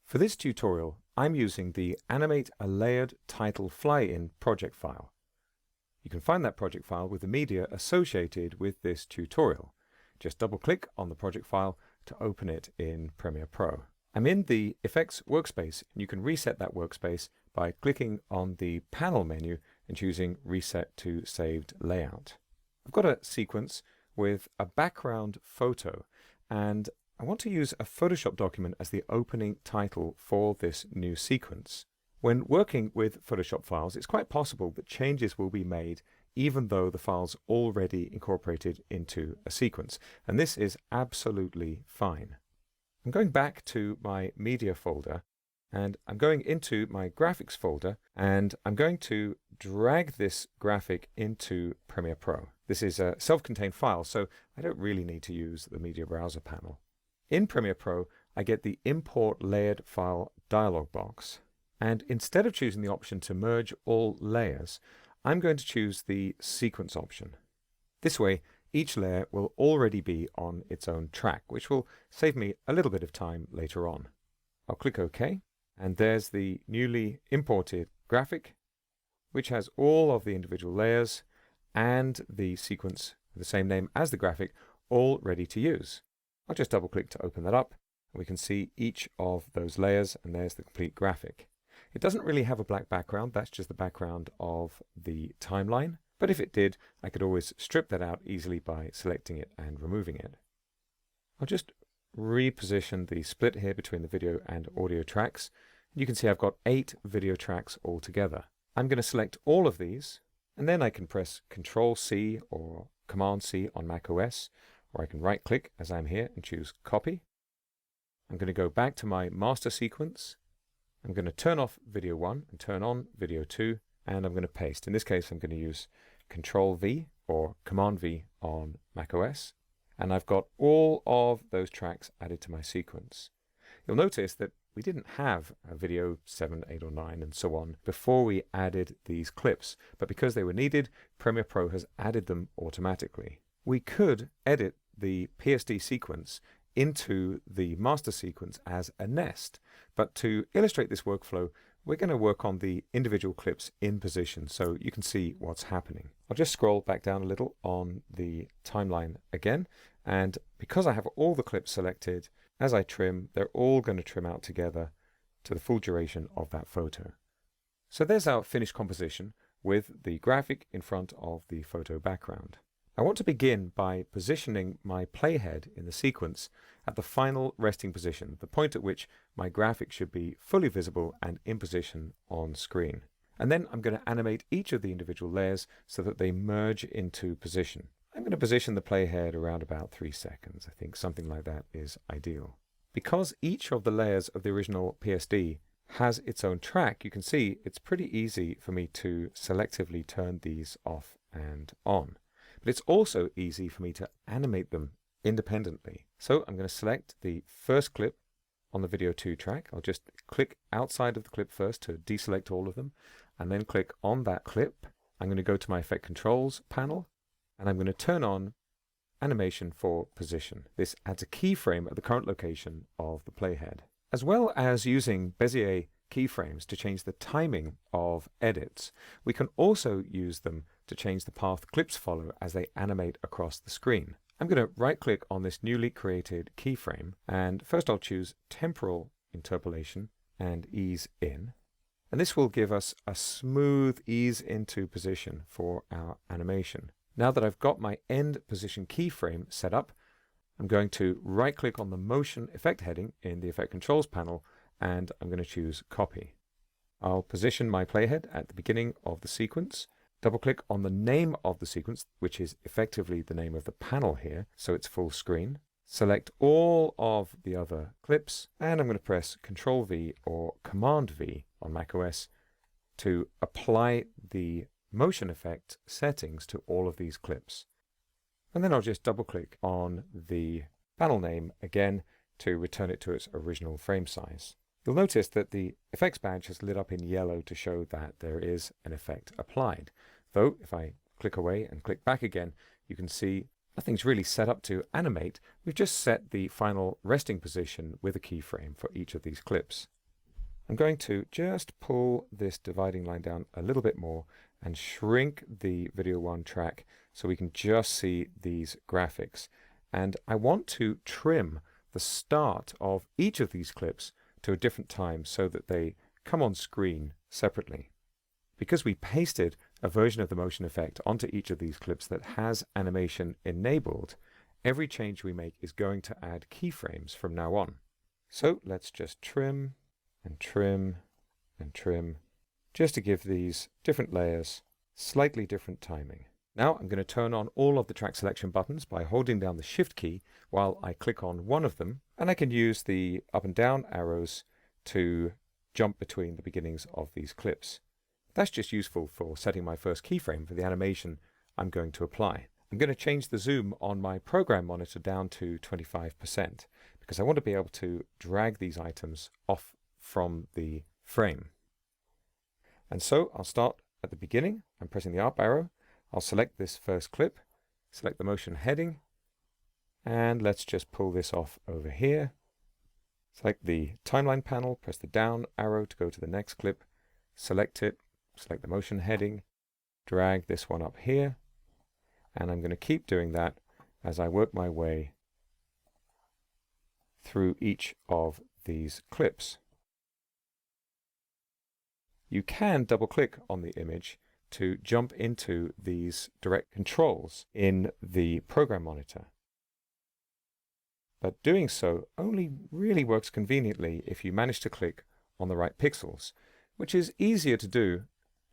For this tutorial, I'm using the Animate a layered title fly-in project file. You can find that project file with the media associated with this tutorial. Just double-click on the project file to open it in Premiere Pro. I'm in the Effects workspace, and you can reset that workspace by clicking on the Panel menu and choosing Reset to Saved Layout. I've got a sequence with a background photo, and I want to use a Photoshop document as the opening title for this new sequence. When working with Photoshop files, it's quite possible that changes will be made even though the file's already incorporated into a sequence, and this is absolutely fine. I'm going back to my media folder, and I'm going into my graphics folder, and I'm going to drag this graphic into Premiere Pro. This is a self-contained file, so I don't really need to use the media browser panel. In Premiere Pro, I get the Import Layered File dialog box, and instead of choosing the option to merge all layers, I'm going to choose the sequence option. This way, each layer will already be on its own track, which will save me a little bit of time later on. I'll click OK, and there's the newly imported graphic, which has all of the individual layers and the sequence with the same name as the graphic, all ready to use. I'll just double click to open that up, and we can see each of those layers, and there's the complete graphic. It doesn't really have a black background, that's just the background of the timeline, but if it did, I could always strip that out easily by selecting it and removing it. I'll just reposition the split here between the video and audio tracks. You can see I've got 8 video tracks altogether. I'm going to select all of these, and then I can press Control-C or Command-C on macOS, or I can right-click as I'm here and choose Copy. I'm going to go back to my master sequence. I'm going to turn off video 1 and turn on video 2, and I'm going to paste. In this case, I'm going to use Control-V or Command-V on macOS, and I've got all of those tracks added to my sequence. You'll notice that we didn't have a video 7, 8, or 9, and so on before we added these clips, but because they were needed, Premiere Pro has added them automatically. We could edit the PSD sequence into the master sequence as a nest, but to illustrate this workflow, we're going to work on the individual clips in position so you can see what's happening. I'll just scroll back down a little on the timeline again, and because I have all the clips selected, as I trim, they're all going to trim out together to the full duration of that photo. So there's our finished composition with the graphic in front of the photo background. I want to begin by positioning my playhead in the sequence at the final resting position, the point at which my graphic should be fully visible and in position on screen. And then I'm going to animate each of the individual layers so that they merge into position. I'm going to position the playhead around about 3 seconds. I think something like that is ideal. Because each of the layers of the original PSD has its own track, you can see it's pretty easy for me to selectively turn these off and on. But it's also easy for me to animate them independently. So I'm going to select the first clip on the video 2 track. I'll just click outside of the clip first to deselect all of them, and then click on that clip. I'm going to go to my Effect Controls panel, and I'm going to turn on Animation for Position. This adds a keyframe at the current location of the playhead. As well as using Bezier keyframes to change the timing of edits, we can also use them to change the path clips follow as they animate across the screen. I'm going to right-click on this newly created keyframe, and first I'll choose Temporal Interpolation and Ease In. And this will give us a smooth ease into position for our animation. Now that I've got my end position keyframe set up, I'm going to right-click on the Motion Effect heading in the Effect Controls panel, and I'm going to choose Copy. I'll position my playhead at the beginning of the sequence, double-click on the name of the sequence, which is effectively the name of the panel here, so it's full screen. Select all of the other clips, and I'm going to press Control-V or Command-V on macOS to apply the motion effect settings to all of these clips. And then I'll just double-click on the panel name again to return it to its original frame size. You'll notice that the effects badge has lit up in yellow to show that there is an effect applied. Though, if I click away and click back again, you can see nothing's really set up to animate. We've just set the final resting position with a keyframe for each of these clips. I'm going to just pull this dividing line down a little bit more and shrink the video 1 track so we can just see these graphics. And I want to trim the start of each of these clips to a different time so that they come on screen separately. Because we pasted a version of the motion effect onto each of these clips that has animation enabled, every change we make is going to add keyframes from now on. So let's just trim and trim and trim, just to give these different layers slightly different timing. Now I'm going to turn on all of the track selection buttons by holding down the Shift key while I click on one of them, and I can use the up and down arrows to jump between the beginnings of these clips. That's just useful for setting my first keyframe for the animation I'm going to apply. I'm going to change the zoom on my program monitor down to 25% because I want to be able to drag these items off from the frame. And so I'll start at the beginning. I'm pressing the up arrow. I'll select this first clip, select the motion heading, and let's just pull this off over here. Select the timeline panel, press the down arrow to go to the next clip, select it, select the motion heading, drag this one up here, and I'm going to keep doing that as I work my way through each of these clips. You can double-click on the image to jump into these direct controls in the program monitor. But doing so only really works conveniently if you manage to click on the right pixels, which is easier to do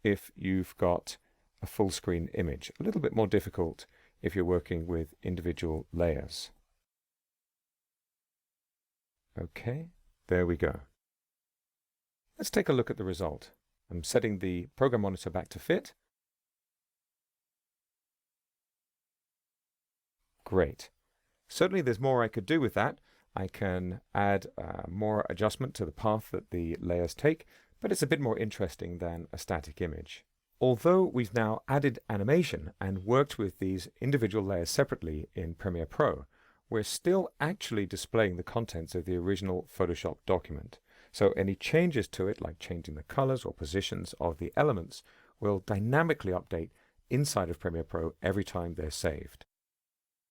if you've got a full screen image. A little bit more difficult if you're working with individual layers. Okay, there we go. Let's take a look at the result. I'm setting the program monitor back to fit. Great. Certainly there's more I could do with that. I can add more adjustment to the path that the layers take, but it's a bit more interesting than a static image. Although we've now added animation and worked with these individual layers separately in Premiere Pro, we're still actually displaying the contents of the original Photoshop document. So any changes to it, like changing the colors or positions of the elements, will dynamically update inside of Premiere Pro every time they're saved.